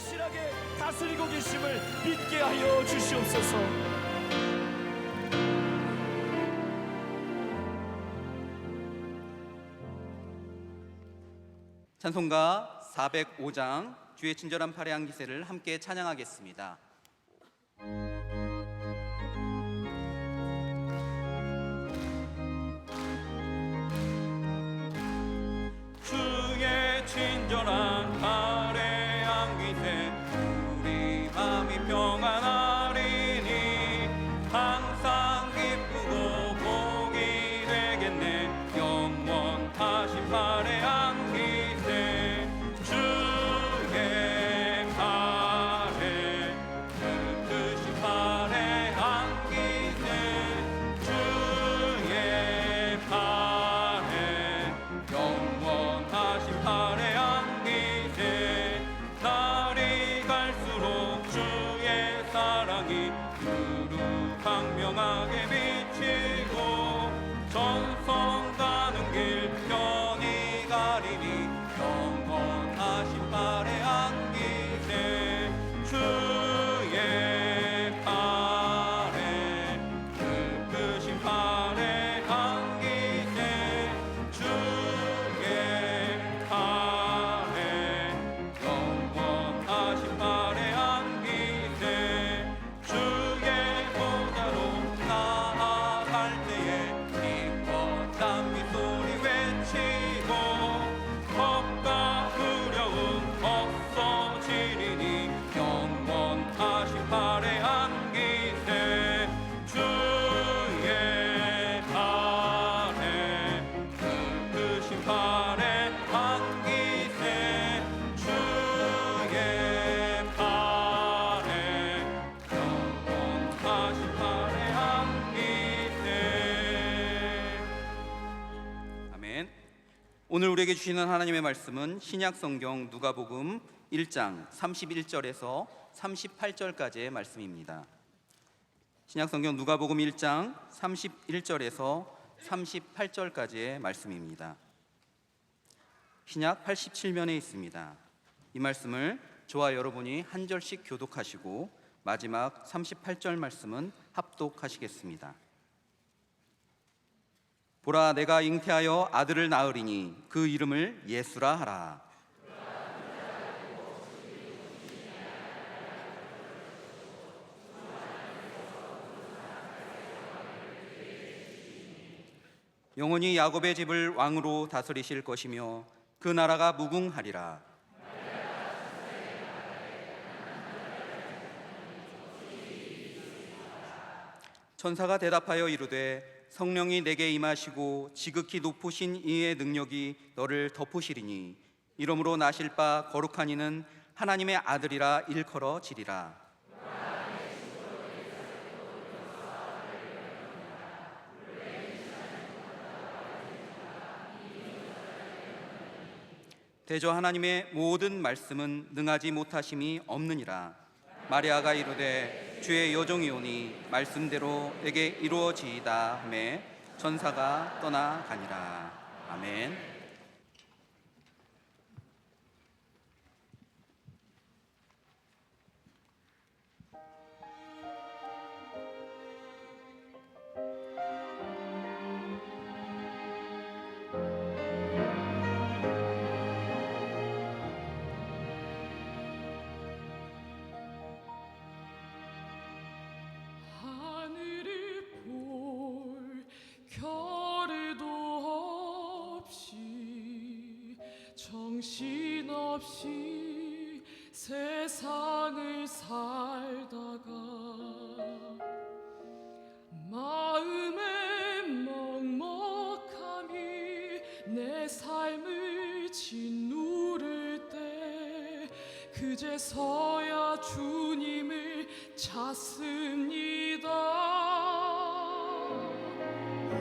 확실하게 다스리고 계심을 믿게 하여 주시옵소서. 찬송가 405장 주의 친절한 팔의 안기세를 함께 찬양하겠습니다. 주의 친절한 팔의 안기세 우리 마음이 평안하리니 항상 기쁘고 복이 되겠네. 영원하신 팔의 안기세 주의 팔에 크신 팔의 안기세 주의 팔에 영원하신 팔의 안기세 날이 갈수록 주의 사랑이 두루 광명하게 비치고 전성 가는 길 편히 가리니 영원하신 팔의 안기세 주의 팔에 크신 팔의 안기세 주의 팔에 영원하신 팔의 안기세 주의 보좌로 나아갈 때에 기뻤던 미소리 외치고 겁과 두려움 없어지리니 영원하신 팔의 안기세 주의 팔에 크신 팔의 안기세 주의 팔에 영원하신 팔의 안기세. 아멘. 오늘 우리에게 주시는 하나님의 말씀은 신약성경 누가복음 1장 31절에서 38절까지의 말씀입니다. 신약성경 누가복음 1장 31절에서 38절까지의 말씀입니다. 신약 87면에 있습니다. 이 말씀을 저와 여러분이 한 절씩 교독하시고 마지막 38절 말씀은 합독하시겠습니다. 보라, 내가 잉태하여 아들을 낳으리니 그 이름을 예수라 하라. 영원히 야곱의 집을 왕으로 다스리실 것이며 그 나라가 무궁하리라. 천사가 대답하여 이르되 성령이 내게 임하시고 지극히 높으신 이의 능력이 너를 덮으시리니 이러므로 나실 바 거룩한 이는 하나님의 아들이라 일컬어지리라. 대저 하나님의 모든 말씀은 능하지 못하심이 없느니라. 마리아가 이르되 주의 여종이오니 말씀대로 내게 이루어지이다 하매 천사가 떠나가니라. 아멘. 정신없이 세상을 살다가 마음의 먹먹함이 내 삶을 짓누를 때 그제서야 주님을 찾습니다.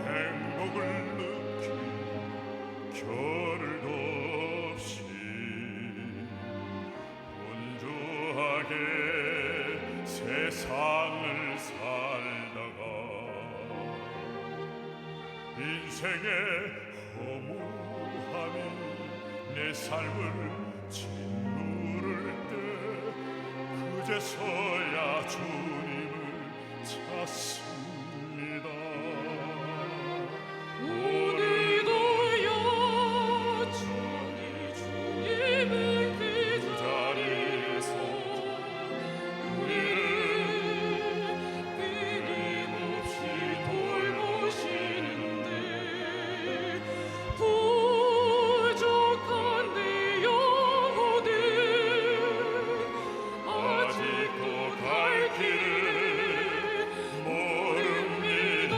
행복을 느끼 겨를도 없이 분주하게 세상을 살다가 인생의 허무함이 내 삶을 짓누를 때 그제서야 주님을 찾습니다. 오늘도 여전히 주님은 그 자리에서 우리를 끊임없이 돌보시는데 부족한 내 영혼은 아직도 갈 길을 모릅니다.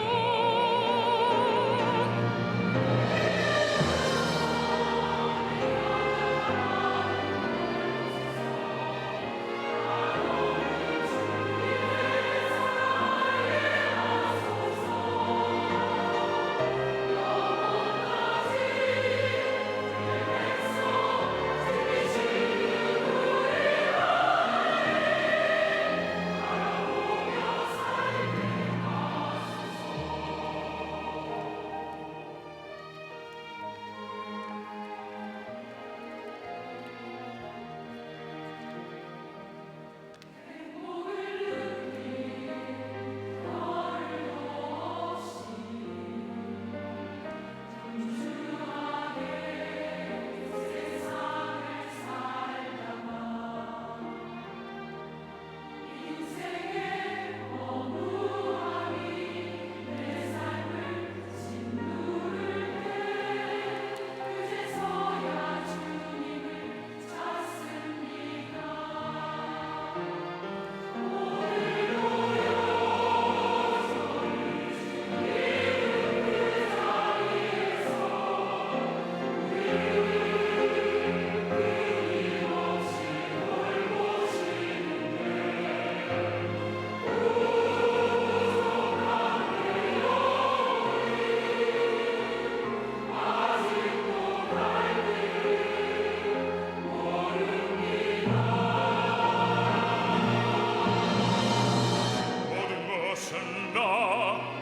모든 것은 나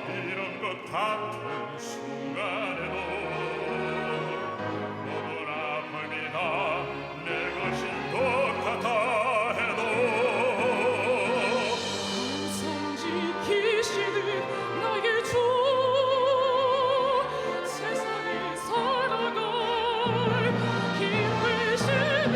이런 것 같은 순간에도 너무나 아픕니다. 내 것인 것 같아 해도 항상 지키시는 나의 주 세상에 살아갈 힘 되시네.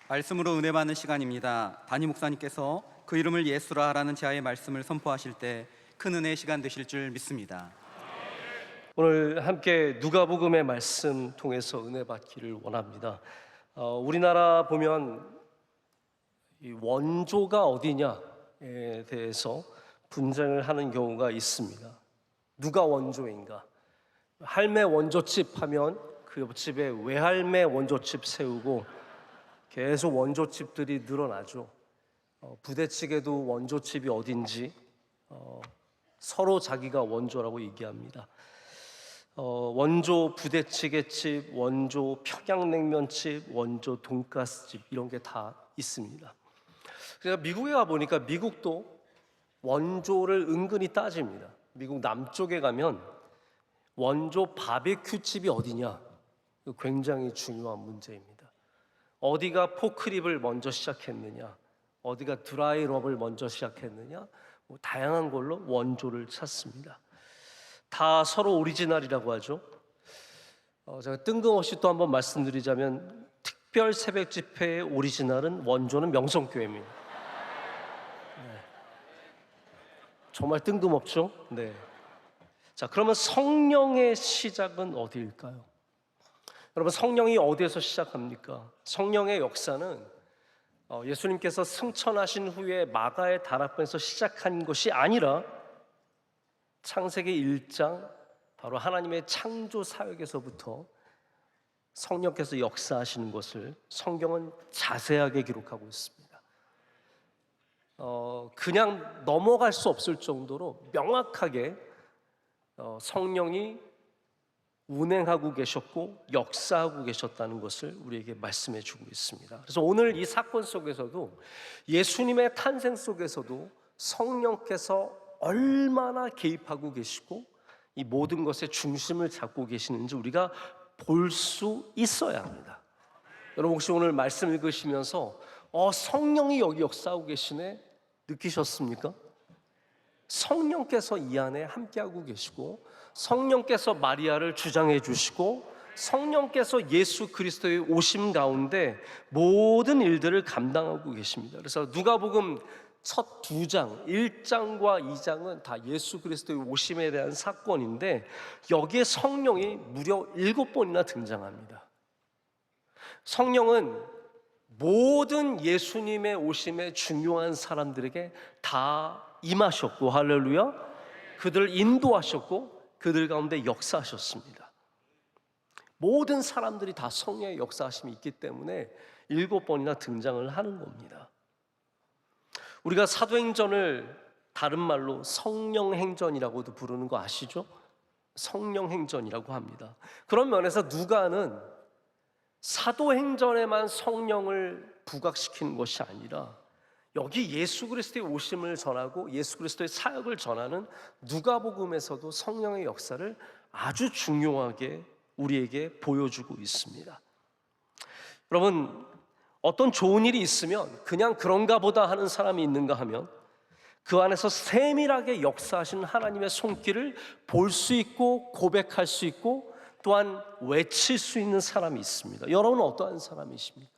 말씀으로 은혜 받는 시간입니다. 담임 목사님께서 그 이름을 예수라 하라는 제아의 말씀을 선포하실 때 큰 은혜의 시간 되실 줄 믿습니다. 오늘 함께 누가복음의 말씀 통해서 은혜 받기를 원합니다. 우리나라 보면 이 원조가 어디냐에 대해서 분쟁을 하는 경우가 있습니다. 누가 원조인가? 할매 원조집 하면 그 옆집에 외할매 원조집 세우고 계속 원조집들이 늘어나죠. 부대찌개도 원조집이 어딘지 서로 자기가 원조라고 얘기합니다. 원조 부대찌개집, 원조 평양냉면집, 원조 돈가스집 이런 게 다 있습니다. 그래서 미국에 가 보니까 미국도 원조를 은근히 따집니다. 미국 남쪽에 가면 원조 바베큐집이 어디냐? 굉장히 중요한 문제입니다. 어디가 포크립을 먼저 시작했느냐? 어디가 드라이럽을 먼저 시작했느냐? 뭐 다양한 걸로 원조를 찾습니다. 다 서로 오리지널이라고 하죠. 제가 뜬금없이 또 한번 말씀드리자면 특별 새벽 집회의 오리지널은 원조는 명성교회입니다. 정말 뜬금없죠? 네. 자, 그러면 성령의 시작은 어디일까요? 여러분, 성령이 어디에서 시작합니까? 성령의 역사는 예수님께서 승천하신 후에 마가의 다락방에서 시작한 것이 아니라 창세기 1장 바로 하나님의 창조 사역에서부터 성령께서 역사하시는 것을 성경은 자세하게 기록하고 있습니다. 그냥 넘어갈 수 없을 정도로 명확하게 성령이 운행하고 계셨고 역사하고 계셨다는 것을 우리에게 말씀해 주고 있습니다. 그래서 오늘 이 사건 속에서도 예수님의 탄생 속에서도 성령께서 얼마나 개입하고 계시고 이 모든 것의 중심을 잡고 계시는지 우리가 볼 수 있어야 합니다. 여러분 혹시 오늘 말씀 읽으시면서 성령이 여기 역사하고 계시네 느끼셨습니까? 성령께서 이 안에 함께하고 계시고 성령께서 마리아를 주장해 주시고 성령께서 예수 그리스도의 오심 가운데 모든 일들을 감당하고 계십니다. 그래서 누가복음 첫 두 장, 1장과 2장은 다 예수 그리스도의 오심에 대한 사건인데 여기에 성령이 무려 7번이나 등장합니다. 성령은 모든 예수님의 오심에 중요한 사람들에게 다 임하셨고 할렐루야, 그들을 인도하셨고 그들 가운데 역사하셨습니다. 모든 사람들이 다 성령의 역사하심이 있기 때문에 7번이나 등장을 하는 겁니다. 우리가 사도행전을 다른 말로 성령행전이라고도 부르는 거 아시죠? 성령행전이라고 합니다. 그런 면에서 누가는 사도행전에만 성령을 부각시키는 것이 아니라 여기 예수 그리스도의 오심을 전하고 예수 그리스도의 사역을 전하는 누가복음에서도 성령의 역사를 아주 중요하게 우리에게 보여주고 있습니다. 여러분, 어떤 좋은 일이 있으면 그냥 그런가 보다 하는 사람이 있는가 하면 그 안에서 세밀하게 역사하신 하나님의 손길을 볼 수 있고 고백할 수 있고 또한 외칠 수 있는 사람이 있습니다. 여러분은 어떠한 사람이십니까?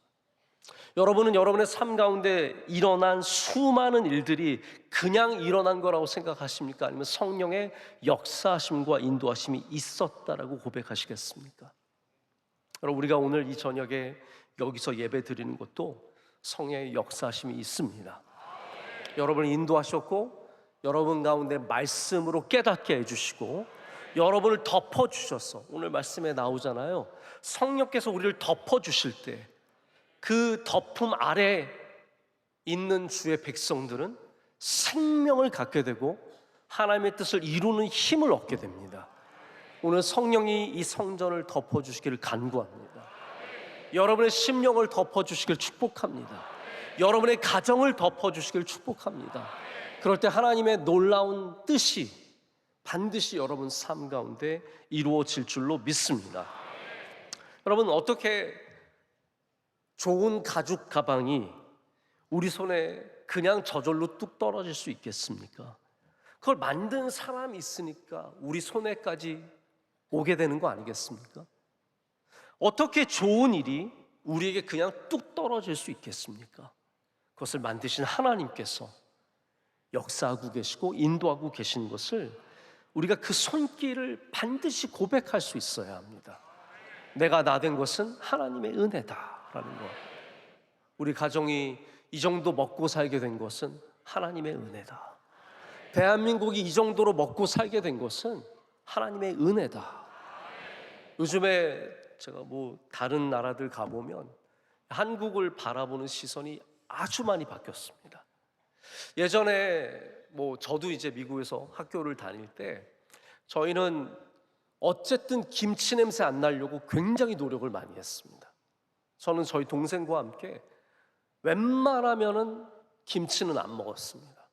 여러분은 여러분의 삶 가운데 일어난 수많은 일들이 그냥 일어난 거라고 생각하십니까? 아니면 성령의 역사하심과 인도하심이 있었다라고 고백하시겠습니까? 여러분, 우리가 오늘 이 저녁에 여기서 예배 드리는 것도 성령의 역사하심이 있습니다. 여러분을 인도하셨고 여러분 가운데 말씀으로 깨닫게 해주시고 여러분을 덮어주셔서 오늘 말씀에 나오잖아요. 성령께서 우리를 덮어주실 때 그 덮음 아래 있는 주의 백성들은 생명을 갖게 되고 하나님의 뜻을 이루는 힘을 얻게 됩니다. 오늘 성령이 이 성전을 덮어주시기를 간구합니다. 여러분의 심령을 덮어주시길 축복합니다. 여러분의 가정을 덮어주시길 축복합니다. 그럴 때 하나님의 놀라운 뜻이 반드시 여러분 삶 가운데 이루어질 줄로 믿습니다. 여러분, 어떻게 좋은 가죽 가방이 우리 손에 그냥 저절로 뚝 떨어질 수 있겠습니까? 그걸 만든 사람이 있으니까 우리 손에까지 오게 되는 거 아니겠습니까? 어떻게 좋은 일이 우리에게 그냥 뚝 떨어질 수 있겠습니까? 그것을 만드신 하나님께서 역사하고 계시고 인도하고 계신 것을 우리가 그 손길을 반드시 고백할 수 있어야 합니다. 내가 나된 것은 하나님의 은혜다라는 것. 우리 가정이 이 정도 먹고 살게 된 것은 하나님의 은혜다. 대한민국이 이 정도로 먹고 살게 된 것은 하나님의 은혜다. 요즘에 제가 다른 나라들 가보면 한국을 바라보는 시선이 아주 많이 바뀌었습니다. 예전에 저도 이제 미국에서 학교를 다닐 때 저희는 어쨌든 김치 냄새 안 나려고 굉장히 노력을 많이 했습니다. 저는 저희 동생과 함께 웬만하면은 김치는 안 먹었습니다.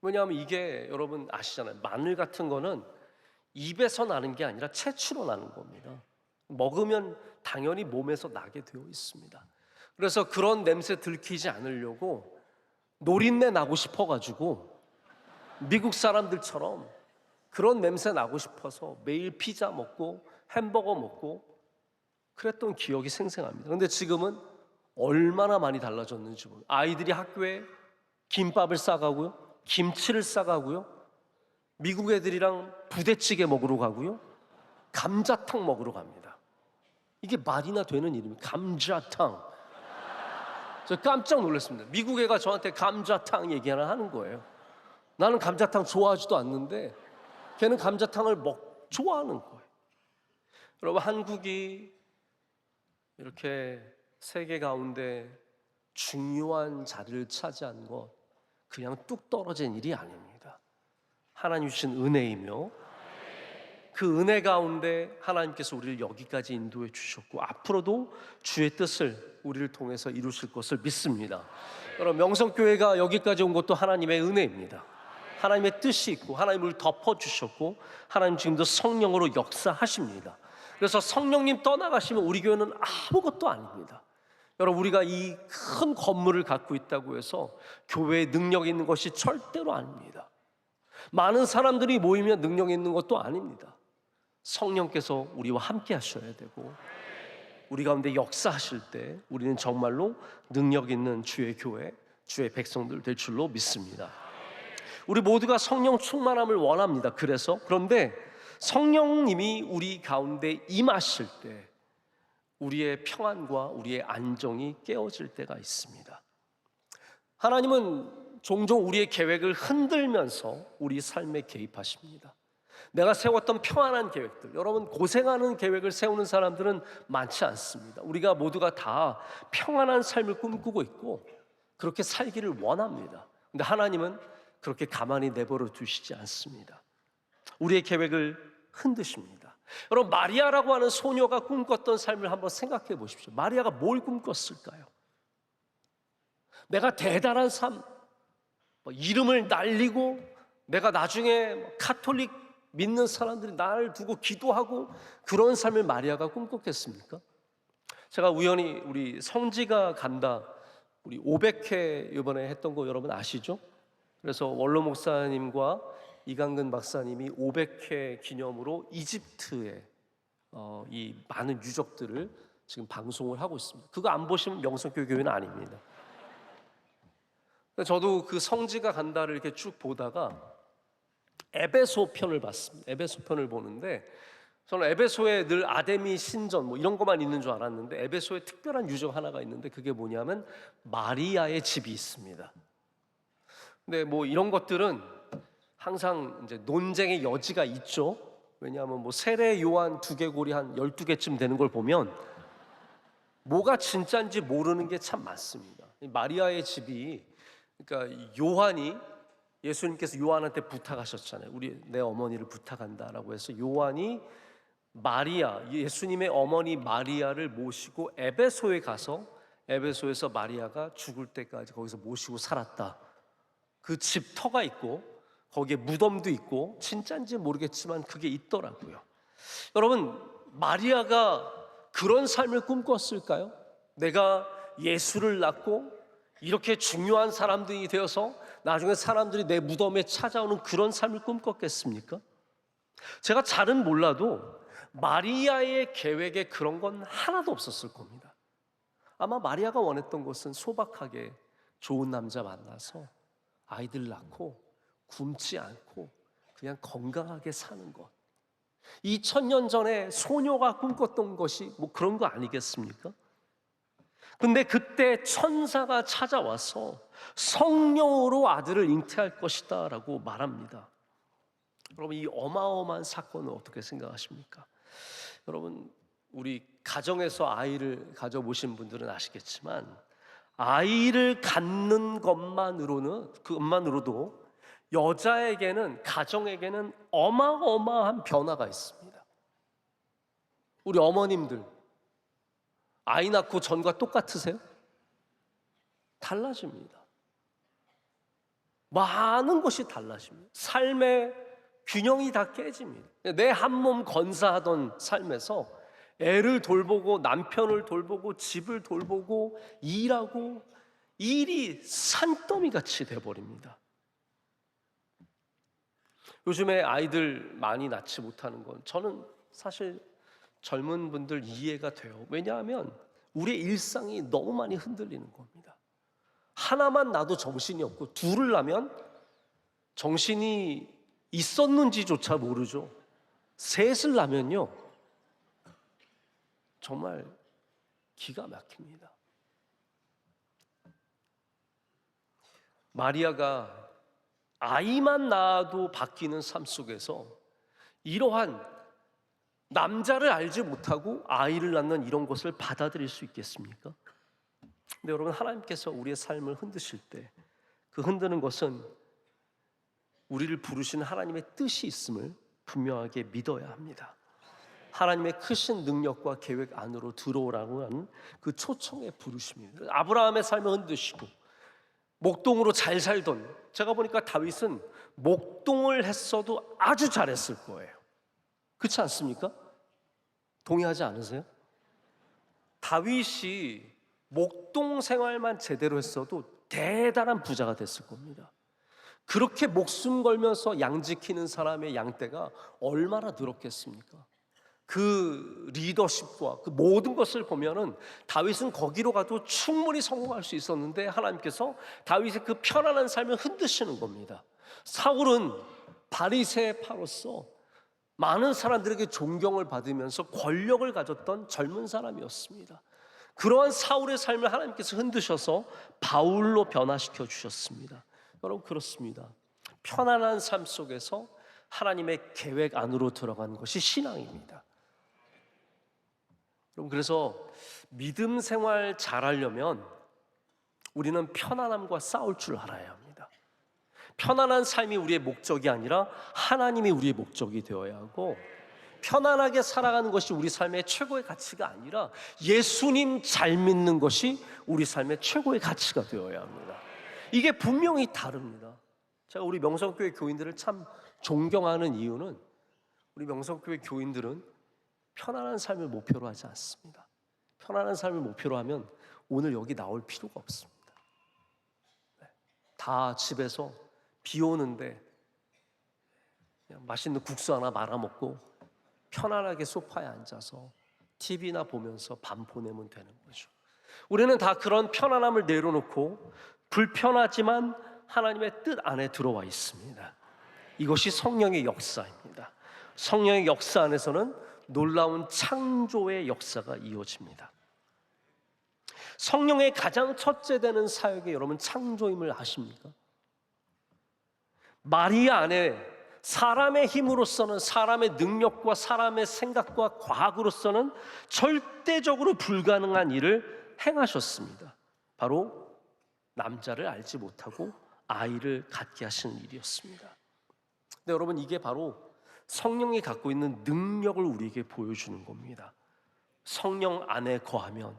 왜냐하면 이게 여러분 아시잖아요. 마늘 같은 거는 입에서 나는 게 아니라 채취로 나는 겁니다. 먹으면 당연히 몸에서 나게 되어 있습니다. 그래서 그런 냄새 들키지 않으려고 노린내 나고 싶어가지고 미국 사람들처럼 그런 냄새 나고 싶어서 매일 피자 먹고 햄버거 먹고 그랬던 기억이 생생합니다. 그런데 지금은 얼마나 많이 달라졌는지 모르겠어요. 아이들이 학교에 김밥을 싸가고요, 김치를 싸가고요, 미국 애들이랑 부대찌개 먹으러 가고요, 감자탕 먹으러 갑니다. 이게 말이나 되는 일입니까? 감자탕. 저 깜짝 놀랐습니다. 미국 애가 저한테 감자탕 얘기 하는 거예요. 나는 감자탕 좋아하지도 않는데 걔는 감자탕을 좋아하는 거예요. 여러분, 한국이 이렇게 세계 가운데 중요한 자리를 차지한 것 그냥 뚝 떨어진 일이 아닙니다. 하나님 주신 은혜이며 그 은혜 가운데 하나님께서 우리를 여기까지 인도해 주셨고 앞으로도 주의 뜻을 우리를 통해서 이루실 것을 믿습니다. 여러분, 명성교회가 여기까지 온 것도 하나님의 은혜입니다. 하나님의 뜻이 있고 하나님을 덮어주셨고 하나님 지금도 성령으로 역사하십니다. 그래서 성령님 떠나가시면 우리 교회는 아무것도 아닙니다. 여러분, 우리가 이 큰 건물을 갖고 있다고 해서 교회에 능력 있는 것이 절대로 아닙니다. 많은 사람들이 모이면 능력 있는 것도 아닙니다. 성령께서 우리와 함께 하셔야 되고 우리 가운데 역사하실 때 우리는 정말로 능력 있는 주의 교회, 주의 백성들 될 줄로 믿습니다. 우리 모두가 성령 충만함을 원합니다. 그런데 성령님이 우리 가운데 임하실 때 우리의 평안과 우리의 안정이 깨어질 때가 있습니다. 하나님은 종종 우리의 계획을 흔들면서 우리 삶에 개입하십니다. 내가 세웠던 평안한 계획들, 여러분, 고생하는 계획을 세우는 사람들은 많지 않습니다. 우리가 모두가 다 평안한 삶을 꿈꾸고 있고 그렇게 살기를 원합니다. 근데 하나님은 그렇게 가만히 내버려 두시지 않습니다. 우리의 계획을 흔드십니다. 여러분, 마리아라고 하는 소녀가 꿈꿨던 삶을 한번 생각해 보십시오. 마리아가 뭘 꿈꿨을까요? 내가 대단한 삶, 이름을 날리고 내가 나중에 카톨릭 믿는 사람들이 나를 두고 기도하고 그런 삶을 마리아가 꿈꿨겠습니까? 제가 우연히 우리 성지가 간다, 우리 500회 이번에 했던 거 여러분 아시죠? 그래서 원로 목사님과 이강근 박사님이 500회 기념으로 이집트의 이 많은 유적들을 지금 방송을 하고 있습니다. 그거 안 보시면 명성교회 교회는 아닙니다. 저도 그 성지가 간다를 이렇게 쭉 보다가 에베소 편을 봤습니다. 에베소 편을 보는데 저는 에베소에 늘 아데미 신전 뭐 이런 것만 있는 줄 알았는데 에베소에 특별한 유적 하나가 있는데 그게 뭐냐면 마리아의 집이 있습니다. 근데 뭐 이런 것들은 항상 이제 논쟁의 여지가 있죠. 왜냐하면 뭐 세례 요한 두개골이 한 12개쯤 되는 걸 보면 뭐가 진짜인지 모르는 게 참 많습니다. 마리아의 집이, 그러니까 요한이, 예수님께서 요한한테 부탁하셨잖아요. 내 어머니를 부탁한다라고 해서 요한이 마리아, 예수님의 어머니 마리아를 모시고 에베소에 가서 에베소에서 마리아가 죽을 때까지 거기서 모시고 살았다. 그 집터가 있고 거기에 무덤도 있고 진짜인지 모르겠지만 그게 있더라고요. 여러분, 마리아가 그런 삶을 꿈꿨을까요? 내가 예수를 낳고 이렇게 중요한 사람들이 되어서 나중에 사람들이 내 무덤에 찾아오는 그런 삶을 꿈꿨겠습니까? 제가 잘은 몰라도 마리아의 계획에 그런 건 하나도 없었을 겁니다. 아마 마리아가 원했던 것은 소박하게 좋은 남자 만나서 아이들 낳고 굶지 않고 그냥 건강하게 사는 것. 2000년 전에 소녀가 꿈꿨던 것이 뭐 그런 거 아니겠습니까? 근데 그때 천사가 찾아와서 성령으로 아들을 잉태할 것이다 라고 말합니다. 여러분, 이 어마어마한 사건을 어떻게 생각하십니까? 여러분, 우리 가정에서 아이를 가져보신 분들은 아시겠지만 아이를 갖는 것만으로도 여자에게는, 가정에게는 어마어마한 변화가 있습니다. 우리 어머님들 아이 낳고 전과 똑같으세요? 달라집니다. 많은 것이 달라집니다. 삶의 균형이 다 깨집니다. 내 한 몸 건사하던 삶에서 애를 돌보고 남편을 돌보고 집을 돌보고 일하고 일이 산더미 같이 돼버립니다. 요즘에 아이들 많이 낳지 못하는 건 저는 사실 젊은 분들 이해가 돼요. 왜냐하면 우리의 일상이 너무 많이 흔들리는 겁니다. 하나만 낳아도 정신이 없고 둘을 낳으면 정신이 있었는지조차 모르죠. 셋을 낳으면요 정말 기가 막힙니다. 마리아가 아이만 낳아도 바뀌는 삶 속에서 이러한 남자를 알지 못하고 아이를 낳는 이런 것을 받아들일 수 있겠습니까? 근데 여러분, 하나님께서 우리의 삶을 흔드실 때 그 흔드는 것은 우리를 부르신 하나님의 뜻이 있음을 분명하게 믿어야 합니다. 하나님의 크신 능력과 계획 안으로 들어오라고 하는 그 초청의 부르심입니다. 아브라함의 삶을 흔드시고 목동으로 잘 살던, 제가 보니까 다윗은 목동을 했어도 아주 잘했을 거예요. 그렇지 않습니까? 동의하지 않으세요? 다윗이 목동 생활만 제대로 했어도 대단한 부자가 됐을 겁니다. 그렇게 목숨 걸면서 양 지키는 사람의 양떼가 얼마나 늘었겠습니까? 그 리더십과 그 모든 것을 보면은 다윗은 거기로 가도 충분히 성공할 수 있었는데 하나님께서 다윗의 그 편안한 삶을 흔드시는 겁니다. 사울은 바리새파로서 많은 사람들에게 존경을 받으면서 권력을 가졌던 젊은 사람이었습니다. 그러한 사울의 삶을 하나님께서 흔드셔서 바울로 변화시켜 주셨습니다. 여러분, 그렇습니다. 편안한 삶 속에서 하나님의 계획 안으로 들어가는 것이 신앙입니다. 여러분, 그래서 믿음 생활 잘하려면 우리는 편안함과 싸울 줄 알아야 합니다. 편안한 삶이 우리의 목적이 아니라 하나님이 우리의 목적이 되어야 하고, 편안하게 살아가는 것이 우리 삶의 최고의 가치가 아니라 예수님 잘 믿는 것이 우리 삶의 최고의 가치가 되어야 합니다. 이게 분명히 다릅니다. 제가 우리 명성교회 교인들을 참 존경하는 이유는 우리 명성교회 교인들은 편안한 삶을 목표로 하지 않습니다. 편안한 삶을 목표로 하면 오늘 여기 나올 필요가 없습니다. 다 집에서 비 오는데 그냥 맛있는 국수 하나 말아먹고 편안하게 소파에 앉아서 TV나 보면서 밤 보내면 되는 거죠. 우리는 다 그런 편안함을 내려놓고 불편하지만 하나님의 뜻 안에 들어와 있습니다. 이것이 성령의 역사입니다. 성령의 역사 안에서는 놀라운 창조의 역사가 이어집니다. 성령의 가장 첫째 되는 사역이 여러분 창조임을 아십니까? 마리아 안에 사람의 힘으로서는, 사람의 능력과 사람의 생각과 과학으로서는 절대적으로 불가능한 일을 행하셨습니다. 바로 남자를 알지 못하고 아이를 갖게 하시는 일이었습니다. 근데 여러분, 이게 바로 성령이 갖고 있는 능력을 우리에게 보여주는 겁니다. 성령 안에 거하면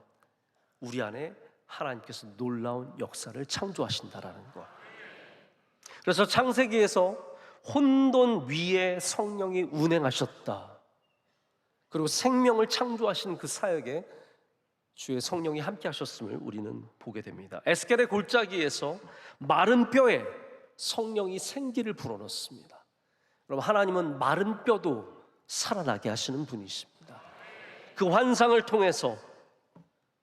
우리 안에 하나님께서 놀라운 역사를 창조하신다라는 것. 그래서 창세기에서 혼돈 위에 성령이 운행하셨다. 그리고 생명을 창조하신 그 사역에 주의 성령이 함께 하셨음을 우리는 보게 됩니다. 에스겔의 골짜기에서 마른 뼈에 성령이 생기를 불어넣습니다. 여러분, 하나님은 마른 뼈도 살아나게 하시는 분이십니다. 그 환상을 통해서,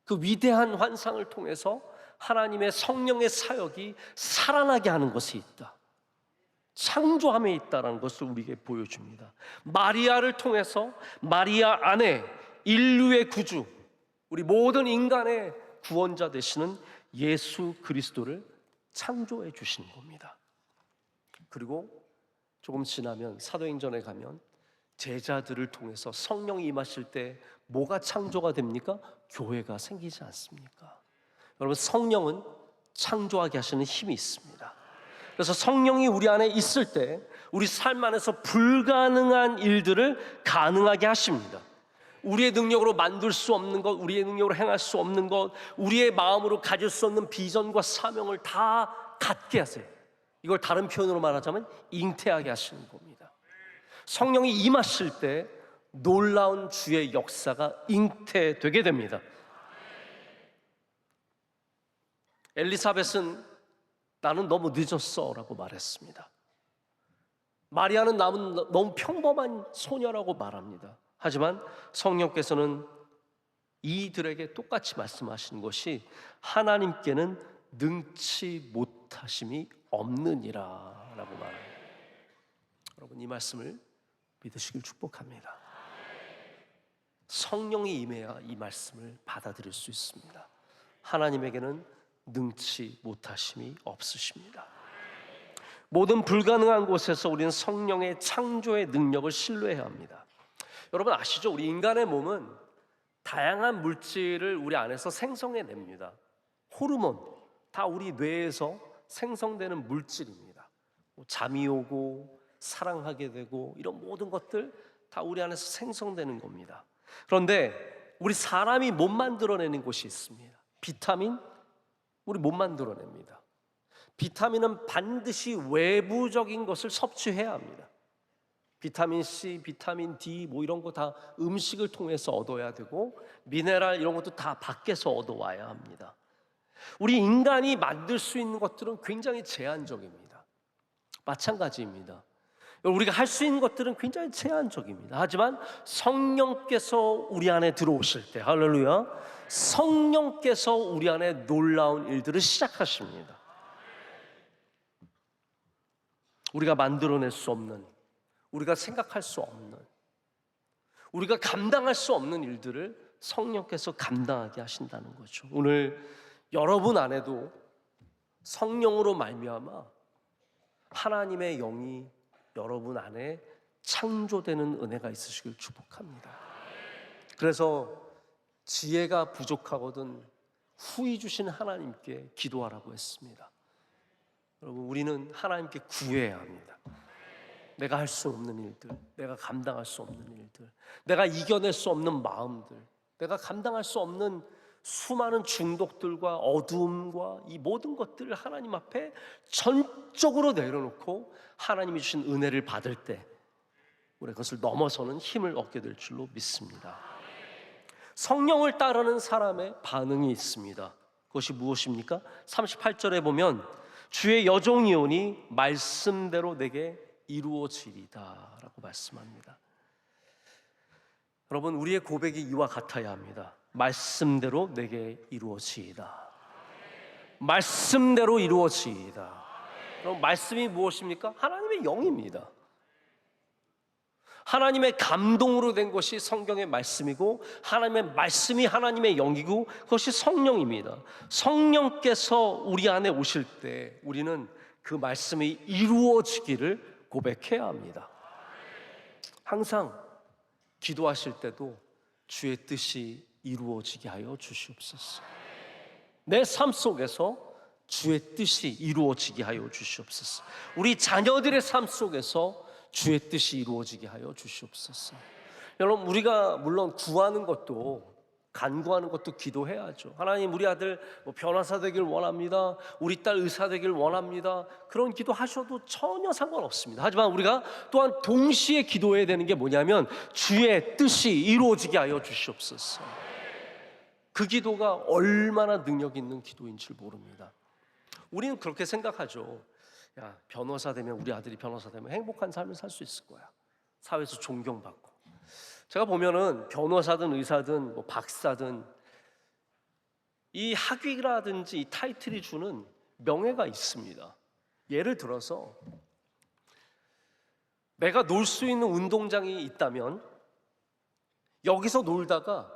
그 위대한 환상을 통해서 하나님의 성령의 사역이 살아나게 하는 것이 있다. 창조함에 있다는 것을 우리에게 보여줍니다. 마리아를 통해서 마리아 안에 인류의 구주, 우리 모든 인간의 구원자 되시는 예수 그리스도를 창조해 주신 겁니다. 그리고 조금 지나면 사도행전에 가면 제자들을 통해서 성령이 임하실 때 뭐가 창조가 됩니까? 교회가 생기지 않습니까? 여러분, 성령은 창조하게 하시는 힘이 있습니다. 그래서 성령이 우리 안에 있을 때 우리 삶 안에서 불가능한 일들을 가능하게 하십니다. 우리의 능력으로 만들 수 없는 것, 우리의 능력으로 행할 수 없는 것, 우리의 마음으로 가질 수 없는 비전과 사명을 다 갖게 하세요. 이걸 다른 표현으로 말하자면 잉태하게 하시는 겁니다. 성령이 임하실 때 놀라운 주의 역사가 잉태되게 됩니다. 엘리사벳은 나는 너무 늦었어 라고 말했습니다. 마리아는 나는 너무 평범한 소녀라고 말합니다. 하지만 성령께서는 이들에게 똑같이 말씀하시는 것이 하나님께는 능치 못하심이 없느니라 라고 말합니다. 여러분 이 말씀을 믿으시길 축복합니다. 성령이 임해야 이 말씀을 받아들일 수 있습니다. 하나님에게는 능치 못하심이 없으십니다. 모든 불가능한 곳에서 우리는 성령의 창조의 능력을 신뢰해야 합니다. 여러분 아시죠? 우리 인간의 몸은 다양한 물질을 우리 안에서 생성해냅니다. 호르몬, 다 우리 뇌에서 생성되는 물질입니다. 잠이 오고 사랑하게 되고 이런 모든 것들 다 우리 안에서 생성되는 겁니다. 그런데 우리 사람이 못 만들어내는 것이 있습니다. 비타민, 우리 못 만들어냅니다. 비타민은 반드시 외부적인 것을 섭취해야 합니다. 비타민 C, 비타민 D 뭐 이런 거 다 음식을 통해서 얻어야 되고 미네랄 이런 것도 다 밖에서 얻어와야 합니다. 우리 인간이 만들 수 있는 것들은 굉장히 제한적입니다. 마찬가지입니다. 우리가 할 수 있는 것들은 굉장히 제한적입니다. 하지만 성령께서 우리 안에 들어오실 때, 할렐루야, 성령께서 우리 안에 놀라운 일들을 시작하십니다. 우리가 만들어낼 수 없는, 우리가 생각할 수 없는, 우리가 감당할 수 없는 일들을 성령께서 감당하게 하신다는 거죠. 오늘 여러분 안에도 성령으로 말미암아 하나님의 영이 여러분 안에 창조되는 은혜가 있으시길 축복합니다. 그래서 지혜가 부족하거든 후히 주신 하나님께 기도하라고 했습니다. 여러분 우리는 하나님께 구해야 합니다. 내가 할 수 없는 일들, 내가 감당할 수 없는 일들, 내가 이겨낼 수 없는 마음들, 내가 감당할 수 없는 수많은 중독들과 어두움과 이 모든 것들을 하나님 앞에 전적으로 내려놓고 하나님이 주신 은혜를 받을 때 우리 그것을 넘어서는 힘을 얻게 될 줄로 믿습니다. 성령을 따르는 사람의 반응이 있습니다. 그것이 무엇입니까? 38절에 보면 주의 여종이오니 말씀대로 내게 이루어지리다 라고 말씀합니다. 여러분 우리의 고백이 이와 같아야 합니다. 말씀대로 내게 이루어지이다. 말씀대로 이루어지이다. 그럼 말씀이 무엇입니까? 하나님의 영입니다. 하나님의 감동으로 된 것이 성경의 말씀이고 하나님의 말씀이 하나님의 영이고 그것이 성령입니다. 성령께서 우리 안에 오실 때 우리는 그 말씀이 이루어지기를 고백해야 합니다. 항상 기도하실 때도 주의 뜻이 이루어지게 하여 주시옵소서. 내 삶 속에서 주의 뜻이 이루어지게 하여 주시옵소서. 우리 자녀들의 삶 속에서 주의 뜻이 이루어지게 하여 주시옵소서. 여러분 우리가 물론 구하는 것도 간구하는 것도 기도해야죠. 하나님 우리 아들 변호사 되길 원합니다. 우리 딸 의사 되길 원합니다. 그런 기도 하셔도 전혀 상관없습니다. 하지만 우리가 또한 동시에 기도해야 되는 게 뭐냐면 주의 뜻이 이루어지게 하여 주시옵소서. 그 기도가 얼마나 능력 있는 기도인 줄 모릅니다. 우리는 그렇게 생각하죠. 야, 변호사 되면 우리 아들이 변호사 되면 행복한 삶을 살 수 있을 거야. 사회에서 존경받고. 제가 보면은 변호사든 의사든 박사든 이 학위라든지 이 타이틀이 주는 명예가 있습니다. 예를 들어서 내가 놀 수 있는 운동장이 있다면 여기서 놀다가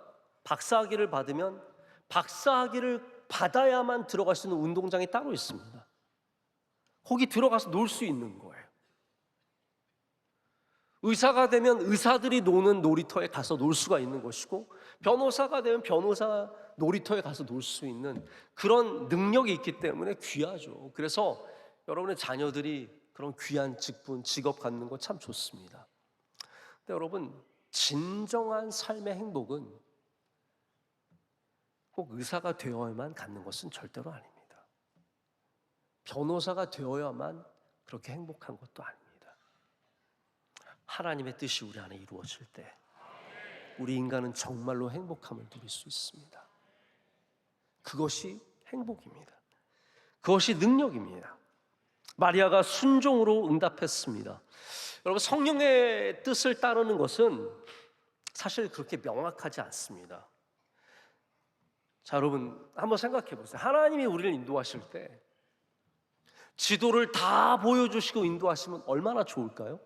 박사학위를 받으면 박사학위를 받아야만 들어갈 수 있는 운동장이 따로 있습니다. 거기 들어가서 놀 수 있는 거예요. 의사가 되면 의사들이 노는 놀이터에 가서 놀 수가 있는 것이고 변호사가 되면 변호사 놀이터에 가서 놀 수 있는 그런 능력이 있기 때문에 귀하죠. 그래서 여러분의 자녀들이 그런 귀한 직분, 직업 갖는 거 참 좋습니다. 근데 여러분 진정한 삶의 행복은 꼭 의사가 되어야만 갖는 것은 절대로 아닙니다. 변호사가 되어야만 그렇게 행복한 것도 아닙니다. 하나님의 뜻이 우리 안에 이루어질 때 우리 인간은 정말로 행복함을 누릴 수 있습니다. 그것이 행복입니다. 그것이 능력입니다. 마리아가 순종으로 응답했습니다. 여러분 성령의 뜻을 따르는 것은 사실 그렇게 명확하지 않습니다. 자, 여러분 한번 생각해 보세요. 하나님이 우리를 인도하실 때 지도를 다 보여주시고 인도하시면 얼마나 좋을까요?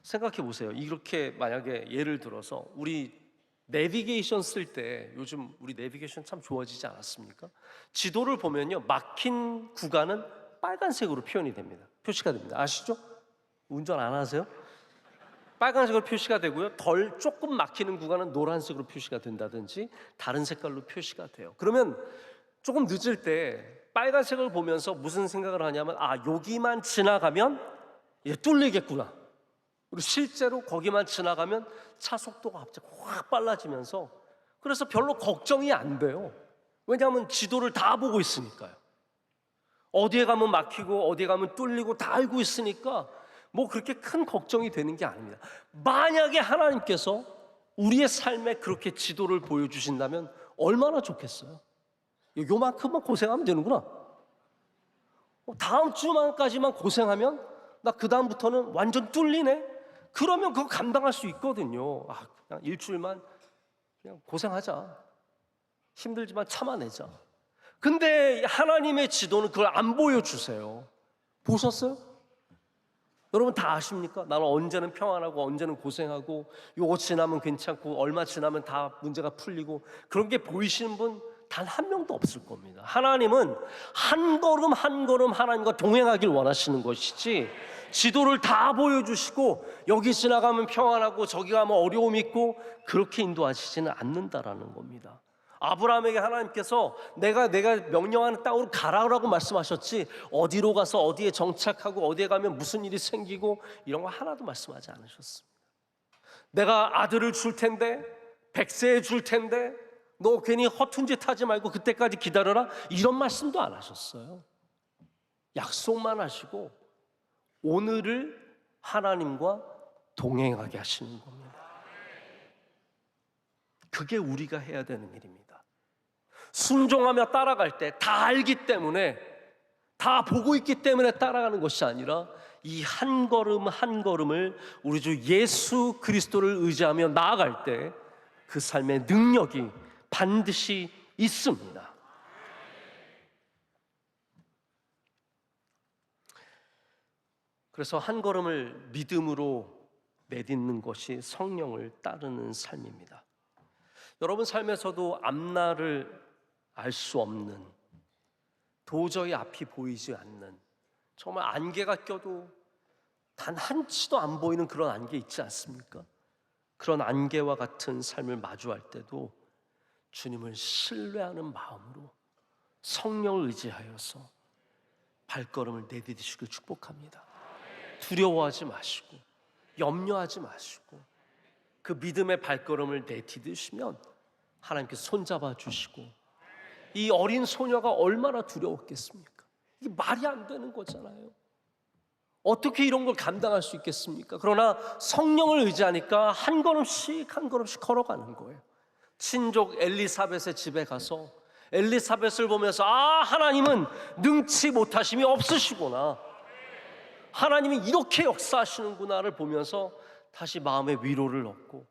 생각해 보세요. 이렇게 만약에 예를 들어서 우리 내비게이션 쓸 때 요즘 우리 내비게이션 참 좋아지지 않았습니까? 지도를 보면요, 막힌 구간은 빨간색으로 표현이 됩니다. 표시가 됩니다. 아시죠? 운전 안 하세요? 빨간색으로 표시가 되고요, 조금 막히는 구간은 노란색으로 표시가 된다든지 다른 색깔로 표시가 돼요. 그러면 조금 늦을 때 빨간색을 보면서 무슨 생각을 하냐면, 아, 여기만 지나가면 이제 뚫리겠구나. 그리고 실제로 거기만 지나가면 차 속도가 갑자기 확 빨라지면서, 그래서 별로 걱정이 안 돼요. 왜냐하면 지도를 다 보고 있으니까요. 어디에 가면 막히고 어디에 가면 뚫리고 다 알고 있으니까 뭐 그렇게 큰 걱정이 되는 게 아닙니다. 만약에 하나님께서 우리의 삶에 그렇게 지도를 보여주신다면 얼마나 좋겠어요. 요만큼만 고생하면 되는구나. 다음 주만까지만 고생하면 나 그 다음부터는 완전 뚫리네. 그러면 그거 감당할 수 있거든요. 아, 그냥 일주일만 그냥 고생하자. 힘들지만 참아내자. 근데 하나님의 지도는 그걸 안 보여주세요. 보셨어요? 여러분 다 아십니까? 나는 언제는 평안하고 언제는 고생하고, 요거 지나면 괜찮고 얼마 지나면 다 문제가 풀리고, 그런 게 보이시는 분 단 한 명도 없을 겁니다. 하나님은 한 걸음 한 걸음 하나님과 동행하길 원하시는 것이지, 지도를 다 보여주시고 여기 지나가면 평안하고 저기 가면 어려움 있고 그렇게 인도하시지는 않는다라는 겁니다. 아브라함에게 하나님께서 내가 명령하는 땅으로 가라라고 말씀하셨지, 어디로 가서 어디에 정착하고 어디에 가면 무슨 일이 생기고 이런 거 하나도 말씀하지 않으셨습니다. 내가 아들을 줄 텐데, 백세 줄 텐데 너 괜히 허튼 짓 하지 말고 그때까지 기다려라, 이런 말씀도 안 하셨어요. 약속만 하시고 오늘을 하나님과 동행하게 하시는 겁니다. 그게 우리가 해야 되는 일입니다. 순종하며 따라갈 때 다 알기 때문에, 다 보고 있기 때문에 따라가는 것이 아니라 이 한 걸음 한 걸음을 우리 주 예수 그리스도를 의지하며 나아갈 때 그 삶의 능력이 반드시 있습니다. 그래서 한 걸음을 믿음으로 내딛는 것이 성령을 따르는 삶입니다. 여러분 삶에서도 앞날을 알 수 없는, 도저히 앞이 보이지 않는, 정말 안개가 껴도 단 한 치도 안 보이는 그런 안개 있지 않습니까? 그런 안개와 같은 삶을 마주할 때도 주님을 신뢰하는 마음으로 성령을 의지하여서 발걸음을 내디디시길 축복합니다. 두려워하지 마시고 염려하지 마시고 그 믿음의 발걸음을 내디디시면 하나님께서 손잡아 주시고, 이 어린 소녀가 얼마나 두려웠겠습니까? 이게 말이 안 되는 거잖아요. 어떻게 이런 걸 감당할 수 있겠습니까? 그러나 성령을 의지하니까 한 걸음씩 한 걸음씩 걸어가는 거예요. 친족 엘리사벳의 집에 가서 엘리사벳을 보면서, 아, 하나님은 능치 못하심이 없으시구나, 하나님이 이렇게 역사하시는구나를 보면서 다시 마음의 위로를 얻고,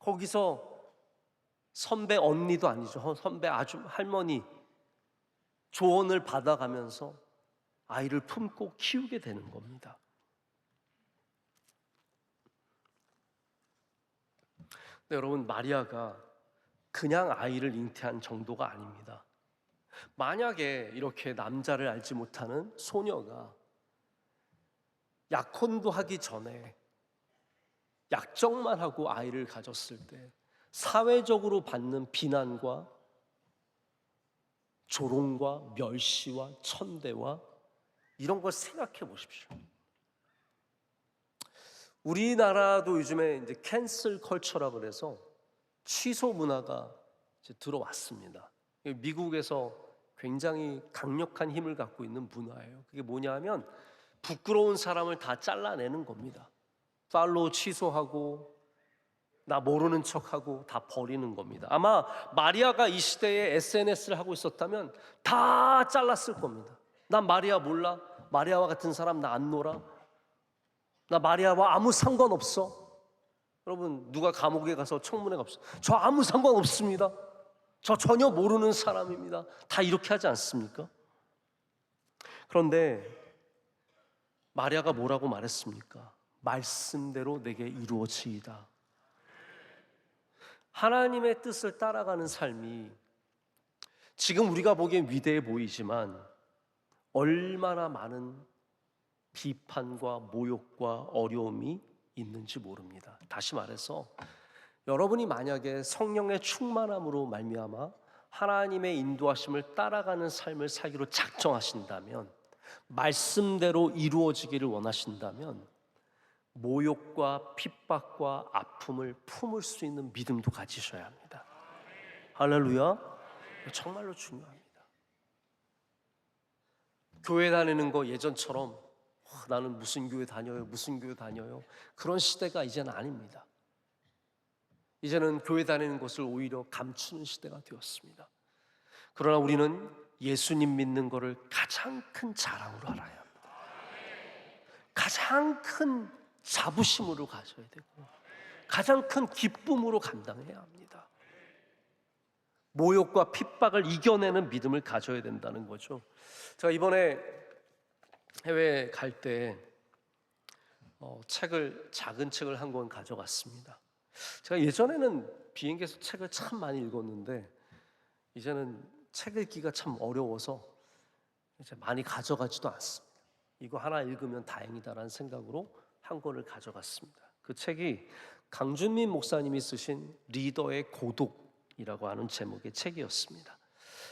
거기서 선배 언니도 아니죠, 선배 아주 할머니 조언을 받아가면서 아이를 품고 키우게 되는 겁니다. 근데 여러분, 마리아가 그냥 아이를 잉태한 정도가 아닙니다. 만약에 이렇게 남자를 알지 못하는 소녀가 약혼도 하기 전에 약정만 하고 아이를 가졌을 때 사회적으로 받는 비난과 조롱과 멸시와 천대와 이런 걸 생각해 보십시오. 우리나라도 요즘에 이제 캔슬 컬처라고 그래서 취소 문화가 이제 들어왔습니다. 미국에서 굉장히 강력한 힘을 갖고 있는 문화예요. 그게 뭐냐 하면 부끄러운 사람을 다 잘라내는 겁니다. 팔로우 취소하고 나 모르는 척하고 다 버리는 겁니다. 아마 마리아가 이 시대에 SNS를 하고 있었다면 다 잘랐을 겁니다. 난 마리아 몰라, 마리아와 같은 사람 나 안 놀아, 나 마리아와 아무 상관없어. 여러분, 누가 감옥에 가서 청문회 없어, 저 아무 상관없습니다, 저 전혀 모르는 사람입니다, 다 이렇게 하지 않습니까? 그런데 마리아가 뭐라고 말했습니까? 말씀대로 내게 이루어지이다. 하나님의 뜻을 따라가는 삶이 지금 우리가 보기엔 위대해 보이지만 얼마나 많은 비판과 모욕과 어려움이 있는지 모릅니다. 다시 말해서 여러분이 만약에 성령의 충만함으로 말미암아 하나님의 인도하심을 따라가는 삶을 살기로 작정하신다면, 말씀대로 이루어지기를 원하신다면 모욕과 핍박과 아픔을 품을 수 있는 믿음도 가지셔야 합니다. 할렐루야. 정말로 중요합니다. 교회 다니는 거 예전처럼 나는 무슨 교회 다녀요, 무슨 교회 다녀요, 그런 시대가 이제는 아닙니다. 이제는 교회 다니는 것을 오히려 감추는 시대가 되었습니다. 그러나 우리는 예수님 믿는 것을 가장 큰 자랑으로 알아야 합니다. 가장 큰 자부심으로 가져야 되고 가장 큰 기쁨으로 감당해야 합니다. 모욕과 핍박을 이겨내는 믿음을 가져야 된다는 거죠. 제가 이번에 해외 갈 때 작은 책을 한 권 가져갔습니다. 제가 예전에는 비행기에서 책을 참 많이 읽었는데 이제는 책 읽기가 참 어려워서 이제 많이 가져가지도 않습니다. 이거 하나 읽으면 다행이다라는 생각으로 한 권을 가져갔습니다. 그 책이 강준민 목사님이 쓰신 리더의 고독이라고 하는 제목의 책이었습니다.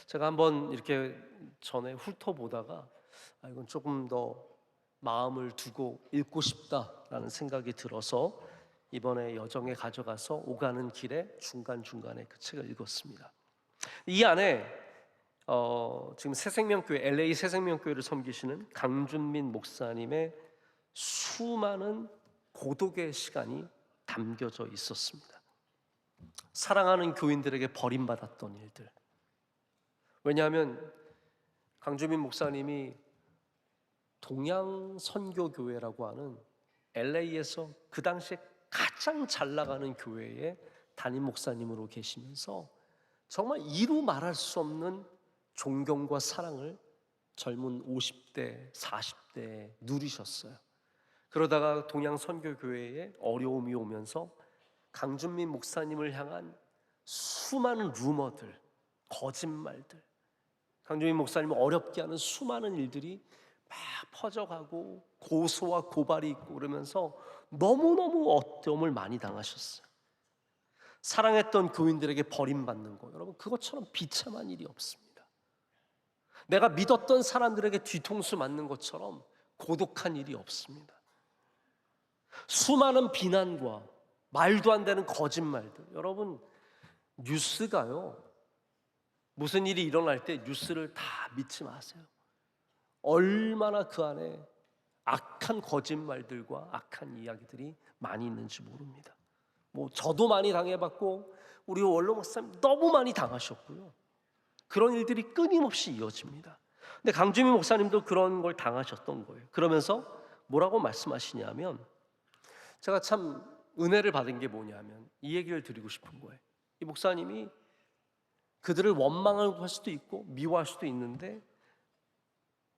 제가 한번 이렇게 전에 훑어보다가 이건 조금 더 마음을 두고 읽고 싶다라는 생각이 들어서 이번에 여정에 가져가서 오가는 길에 중간중간에 그 책을 읽었습니다. 이 안에 지금 새생명교회, LA 새생명교회를 섬기시는 강준민 목사님의 수많은 고독의 시간이 담겨져 있었습니다. 사랑하는 교인들에게 버림받았던 일들. 왜냐하면 강준민 목사님이 동양선교교회라고 하는 LA에서 그 당시에 가장 잘 나가는 교회의 담임 목사님으로 계시면서 정말 이루 말할 수 없는 존경과 사랑을 젊은 50대, 40대에 누리셨어요. 그러다가 동양선교교회에 어려움이 오면서 강준민 목사님을 향한 수많은 루머들, 거짓말들, 강준민 목사님을 어렵게 하는 수많은 일들이 막 퍼져가고 고소와 고발이 있고 그러면서 너무너무 어려움을 많이 당하셨어요. 사랑했던 교인들에게 버림받는 거, 여러분 그것처럼 비참한 일이 없습니다. 내가 믿었던 사람들에게 뒤통수 맞는 것처럼 고독한 일이 없습니다. 수많은 비난과 말도 안 되는 거짓말들. 여러분 뉴스가요, 무슨 일이 일어날 때 뉴스를 다 믿지 마세요. 얼마나 그 안에 악한 거짓말들과 악한 이야기들이 많이 있는지 모릅니다. 저도 많이 당해봤고 우리 원로 목사님 너무 많이 당하셨고요. 그런 일들이 끊임없이 이어집니다. 근데 강준민 목사님도 그런 걸 당하셨던 거예요. 그러면서 뭐라고 말씀하시냐면, 제가 참 은혜를 받은 게 뭐냐면 이 얘기를 드리고 싶은 거예요. 이 목사님이 그들을 원망할 수도 있고 미워할 수도 있는데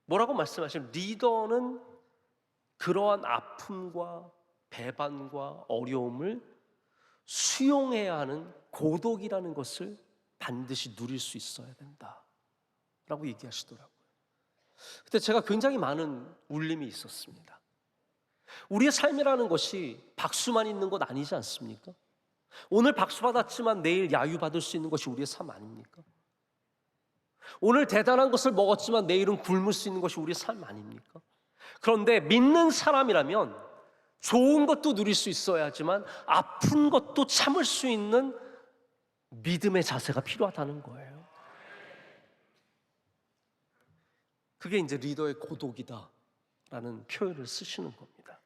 뭐라고 말씀하시면, 리더는 그러한 아픔과 배반과 어려움을 수용해야 하는 고독이라는 것을 반드시 누릴 수 있어야 된다 라고 얘기하시더라고요. 그때 제가 굉장히 많은 울림이 있었습니다. 우리의 삶이라는 것이 박수만 있는 것 아니지 않습니까? 오늘 박수 받았지만 내일 야유받을 수 있는 것이 우리의 삶 아닙니까? 오늘 대단한 것을 먹었지만 내일은 굶을 수 있는 것이 우리의 삶 아닙니까? 그런데 믿는 사람이라면 좋은 것도 누릴 수 있어야 하지만 아픈 것도 참을 수 있는 믿음의 자세가 필요하다는 거예요. 그게 이제 리더의 고독이다라는 표현을 쓰시는 겁니다.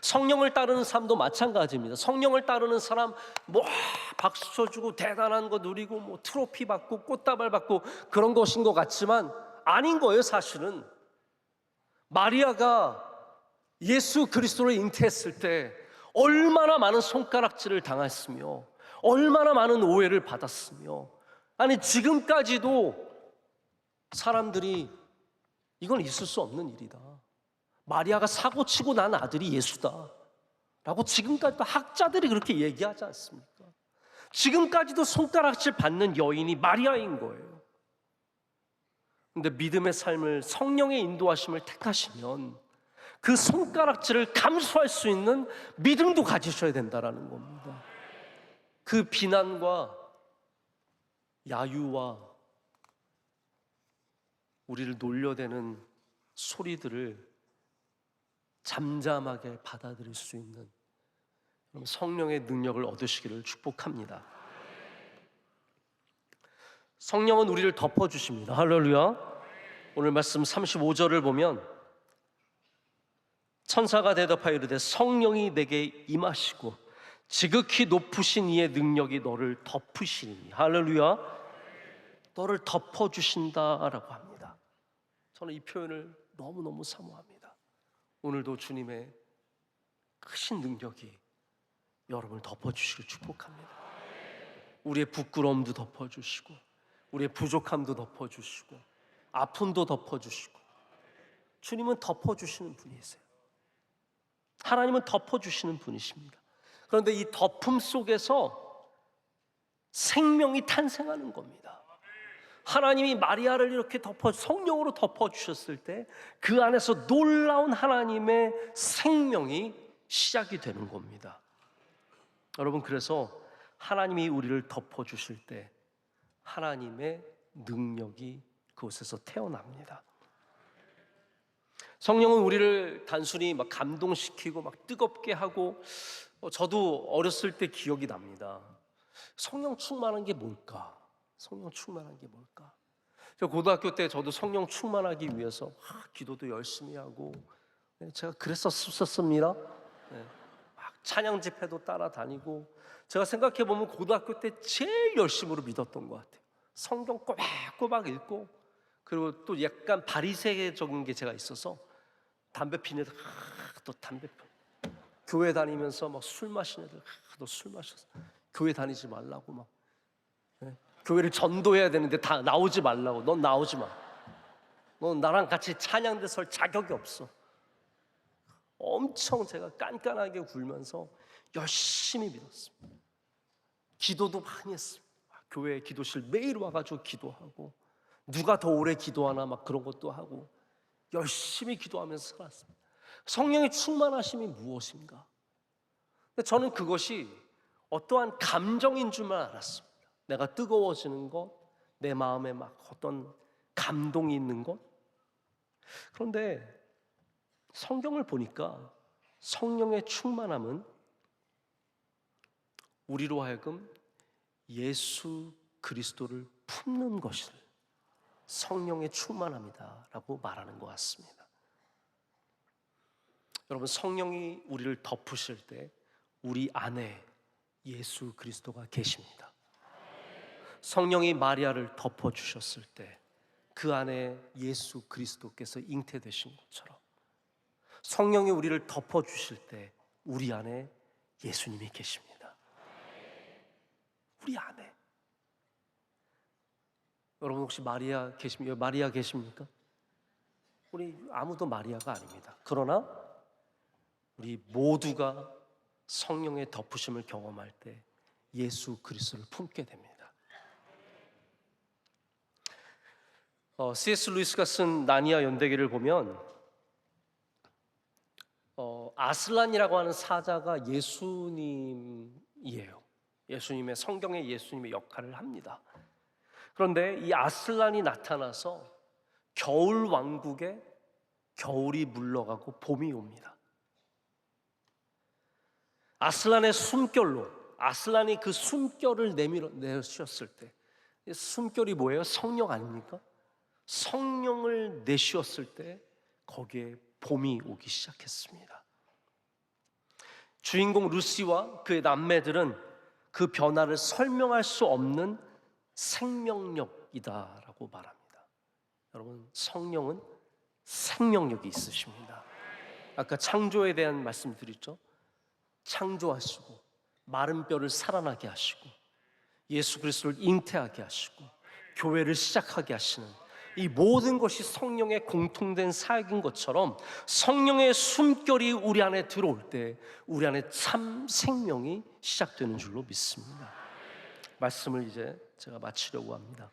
성령을 따르는 삶도 마찬가지입니다. 성령을 따르는 사람 박수 쳐주고 대단한 거 누리고 트로피 받고 꽃다발 받고 그런 것인 것 같지만 아닌 거예요. 사실은 마리아가 예수 그리스도를 잉태했을 때 얼마나 많은 손가락질을 당했으며 얼마나 많은 오해를 받았으며, 아니 지금까지도 사람들이 이건 있을 수 없는 일이다, 마리아가 사고치고 난 아들이 예수다 라고 지금까지도 학자들이 그렇게 얘기하지 않습니까? 지금까지도 손가락질 받는 여인이 마리아인 거예요. 근데 믿음의 삶을, 성령의 인도하심을 택하시면 그 손가락질을 감수할 수 있는 믿음도 가지셔야 된다라는 겁니다. 그 비난과 야유와 우리를 놀려대는 소리들을 잠잠하게 받아들일 수 있는 성령의 능력을 얻으시기를 축복합니다. 성령은 우리를 덮어주십니다. 할렐루야. 오늘 말씀 35절을 보면 천사가 대답하여 이르되 성령이 내게 임하시고 지극히 높으신 이의 능력이 너를 덮으시리니. 할렐루야. 너를 덮어주신다라고 합니다. 저는 이 표현을 너무너무 사모합니다. 오늘도 주님의 크신 능력이 여러분을 덮어주시길 축복합니다. 우리의 부끄러움도 덮어주시고 우리의 부족함도 덮어주시고 아픔도 덮어주시고 주님은 덮어주시는 분이세요. 하나님은 덮어주시는 분이십니다. 그런데 이 덮음 속에서 생명이 탄생하는 겁니다. 하나님이 마리아를 이렇게 성령으로 덮어주셨을 때 그 안에서 놀라운 하나님의 생명이 시작이 되는 겁니다. 여러분, 그래서 하나님이 우리를 덮어주실 때 하나님의 능력이 그곳에서 태어납니다. 성령은 우리를 단순히 막 감동시키고 막 뜨겁게 하고, 저도 어렸을 때 기억이 납니다. 성령 충만한 게 뭘까? 성령 충만한 게 뭘까? 저 고등학교 때 저도 성령 충만하기 위해서 기도도 열심히 하고 제가 그랬었습니다. 막 찬양 집회도 따라다니고 제가 생각해 보면 고등학교 때 제일 열심으로 믿었던 것 같아요. 성경 꼬박꼬박 읽고, 그리고 또 약간 바리새적인 게 제가 있어서 담배 피는 애들 또 담배 피, 교회 다니면서 막 술 마시는 애들 너 술 마셨어, 교회 다니지 말라고 막, 교회를 전도해야 되는데 다 나오지 말라고, 넌 나오지 마, 넌 나랑 같이 찬양대 설 자격이 없어. 엄청 제가 깐깐하게 굴면서 열심히 믿었습니다. 기도도 많이 했습니다. 교회 기도실 매일 와가지고 기도하고, 누가 더 오래 기도하나 막 그런 것도 하고 열심히 기도하면서 살았습니다. 성령의 충만하심이 무엇인가? 근데 저는 그것이 어떠한 감정인 줄만 알았습니다. 내가 뜨거워지는 것, 내 마음에 막 어떤 감동이 있는 것. 그런데 성경을 보니까 성령의 충만함은 우리로 하여금 예수 그리스도를 품는 것을 성령의 충만함이다라고 말하는 것 같습니다. 여러분, 성령이 우리를 덮으실 때 우리 안에 예수 그리스도가 계십니다. 성령이 마리아를 덮어주셨을 때 그 안에 예수 그리스도께서 잉태되신 것처럼 성령이 우리를 덮어주실 때 우리 안에 예수님이 계십니다. 우리 안에. 여러분 혹시 마리아 계십니까? 마리아 계십니까? 우리 아무도 마리아가 아닙니다. 그러나 우리 모두가 성령의 덮으심을 경험할 때 예수 그리스도를 품게 됩니다. C.S. 루이스가 쓴 나니아 연대기를 보면 아슬란이라고 하는 사자가 예수님이에요. 예수님의, 성경의 예수님의 역할을 합니다. 그런데 이 아슬란이 나타나서 겨울 왕국에 겨울이 물러가고 봄이 옵니다. 아슬란의 숨결로, 아슬란이 그 숨결을 내쉬었을 때, 숨결이 뭐예요? 성령 아닙니까? 성령을 내쉬었을 때 거기에 봄이 오기 시작했습니다. 주인공 루시와 그의 남매들은 그 변화를 설명할 수 없는 생명력이다라고 말합니다. 여러분, 성령은 생명력이 있으십니다. 아까 창조에 대한 말씀 드렸죠. 창조하시고 마른 뼈를 살아나게 하시고 예수 그리스도를 잉태하게 하시고 교회를 시작하게 하시는 이 모든 것이 성령의 공통된 사역인 것처럼 성령의 숨결이 우리 안에 들어올 때 우리 안에 참 생명이 시작되는 줄로 믿습니다. 말씀을 이제 제가 마치려고 합니다.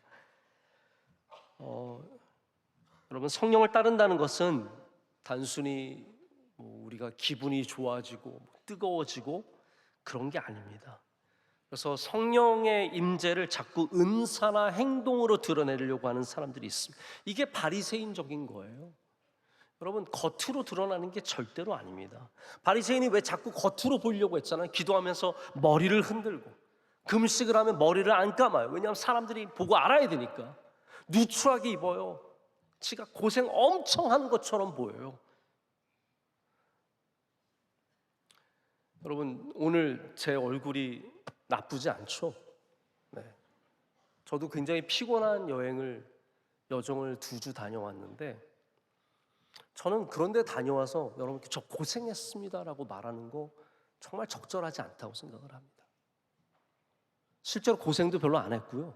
여러분, 성령을 따른다는 것은 단순히 우리가 기분이 좋아지고 뜨거워지고 그런 게 아닙니다. 그래서 성령의 임재를 자꾸 은사나 행동으로 드러내려고 하는 사람들이 있습니다. 이게 바리새인적인 거예요. 여러분, 겉으로 드러나는 게 절대로 아닙니다. 바리새인이 왜 자꾸 겉으로 보이려고 했잖아요. 기도하면서 머리를 흔들고 금식을 하면 머리를 안 감아요. 왜냐하면 사람들이 보고 알아야 되니까. 누추하게 입어요. 지가 고생 엄청 하는 것처럼 보여요. 여러분, 오늘 제 얼굴이 나쁘지 않죠? 네. 저도 굉장히 피곤한 여정을 2주 다녀왔는데 저는 그런데 다녀와서 여러분께 저 고생했습니다라고 말하는 거 정말 적절하지 않다고 생각을 합니다. 실제로 고생도 별로 안 했고요.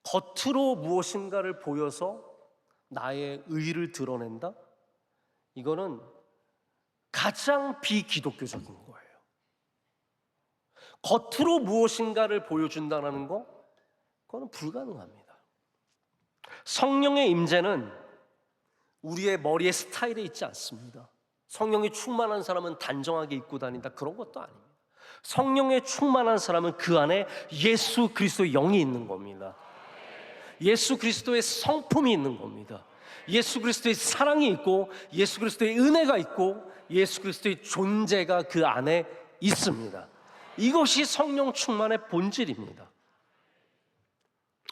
겉으로 무엇인가를 보여서 나의 의의를 드러낸다? 이거는 가장 비기독교적인 거예요. 겉으로 무엇인가를 보여준다는 거, 그거는 불가능합니다. 성령의 임재는 우리의 머리의 스타일에 있지 않습니다. 성령이 충만한 사람은 단정하게 입고 다닌다, 그런 것도 아닙니다. 성령에 충만한 사람은 그 안에 예수 그리스도의 영이 있는 겁니다. 예수 그리스도의 성품이 있는 겁니다. 예수 그리스도의 사랑이 있고 예수 그리스도의 은혜가 있고 예수 그리스도의 존재가 그 안에 있습니다. 이것이 성령 충만의 본질입니다.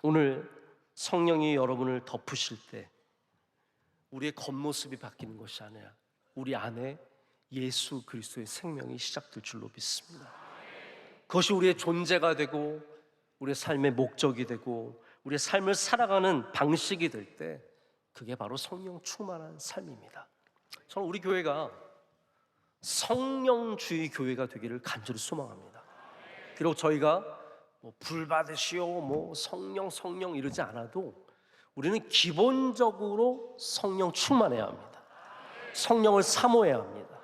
오늘 성령이 여러분을 덮으실 때 우리의 겉모습이 바뀌는 것이 아니라 우리 안에 예수 그리스도의 생명이 시작될 줄로 믿습니다. 그것이 우리의 존재가 되고 우리의 삶의 목적이 되고 우리의 삶을 살아가는 방식이 될 때 그게 바로 성령 충만한 삶입니다. 저는 우리 교회가 성령주의 교회가 되기를 간절히 소망합니다. 비록 저희가 불 받으시오, 성령 이러지 않아도 우리는 기본적으로 성령 충만해야 합니다. 성령을 사모해야 합니다.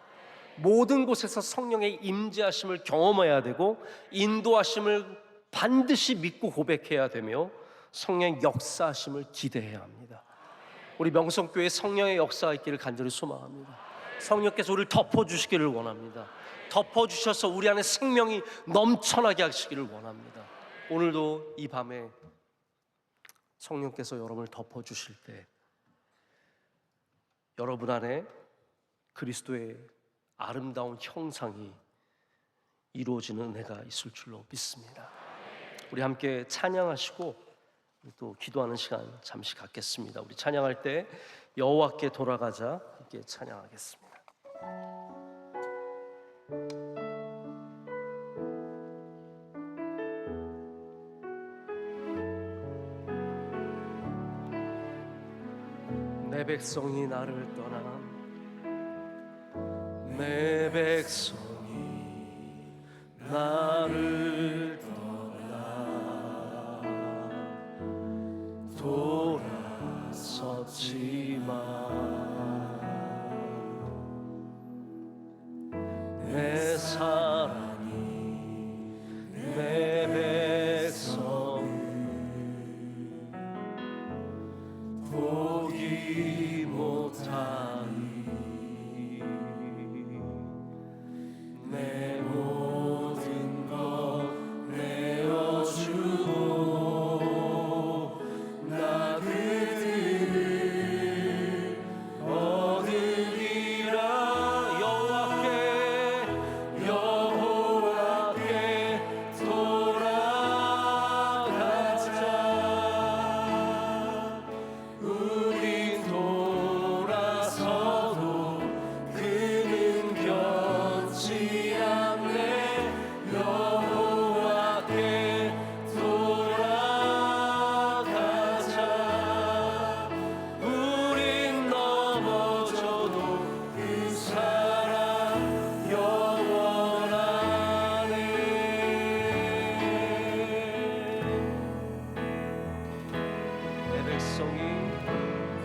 모든 곳에서 성령의 임재하심을 경험해야 되고 인도하심을 반드시 믿고 고백해야 되며 성령의 역사하심을 기대해야 합니다. 우리 명성교회 성령의 역사가 있기를 간절히 소망합니다. 성령께서 우리를 덮어주시기를 원합니다. 덮어주셔서 우리 안에 생명이 넘쳐나게 하시기를 원합니다. 오늘도 이 밤에 성령께서 여러분을 덮어주실 때 여러분 안에 그리스도의 아름다운 형상이 이루어지는 은혜가 있을 줄로 믿습니다. 우리 함께 찬양하시고 또 기도하는 시간 잠시 갖겠습니다. 우리 찬양할 때 여호와께 돌아가자 함께 찬양하겠습니다. 내 백성이 나를 떠나 내 백성이 나를 떠나 돌아섰지만 내 사랑이 내 백성 보기 못하니 내 모든 것 내어주고 나 그들을 얻으리라. 여호와께 돌아가자. 우린 돌아서 백성이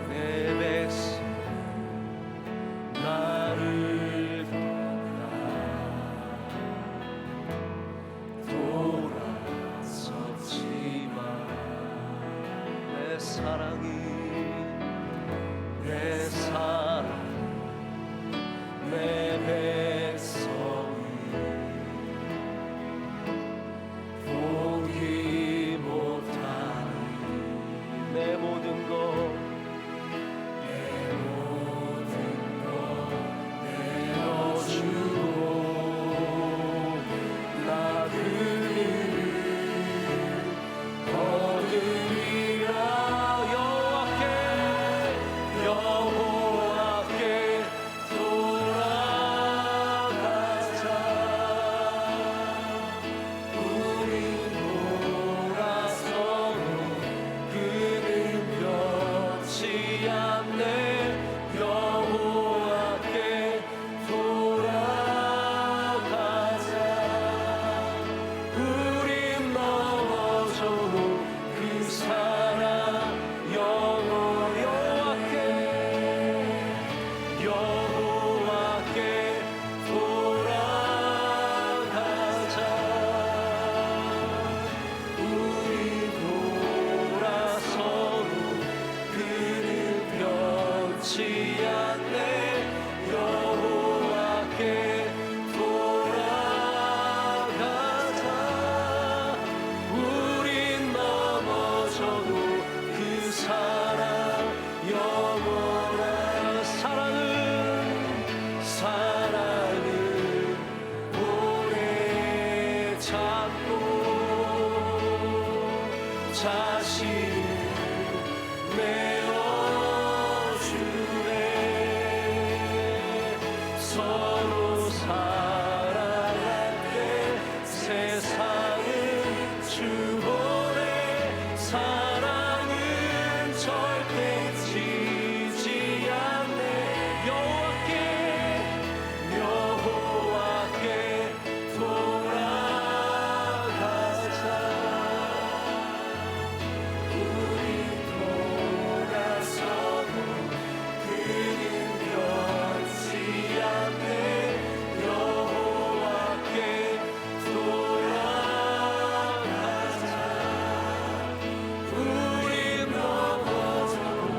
내 백성 나를 돌아섰지만 내 사랑이 내 사랑 내 백성이 포기 못하니 내 모든 것 내어주고 나 그를 얻으리라 여호와께 돌아가자 우리 돌아서도 그는 변치 않네 여호와께 돌아가자 우린 넘어져도 그 사랑 여호와께 돌아가자 우리 돌아서도 그는 변치 않네 여호와께 돌아가자 우린 넘어져도 그 사랑 영원한 사랑은 오래 참고 자신을 내어주네 서로 사랑할 때 세상은 주보내 사랑은 절대 지지 않네 여호와께 돌아가자 우리 돌아서도 그는 변치 않네 여호와께 돌아가자 우린 넘어져도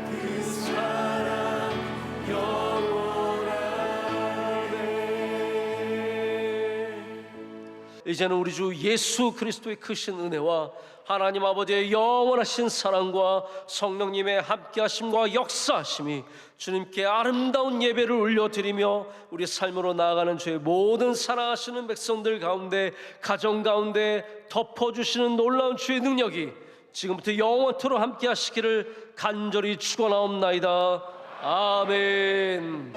그 사랑 영원하네 이제는 우리 주 예수 그리스도의 크신 은혜와 하나님 아버지의 영원하신 사랑과 성령님의 함께하심과 역사하심이 주님께 아름다운 예배를 올려드리며 우리 삶으로 나아가는 주의 모든 사랑하시는 백성들 가운데 가정 가운데 덮어주시는 놀라운 주의 능력이 지금부터 영원토록 함께하시기를 간절히 축원하옵나이다. 아멘.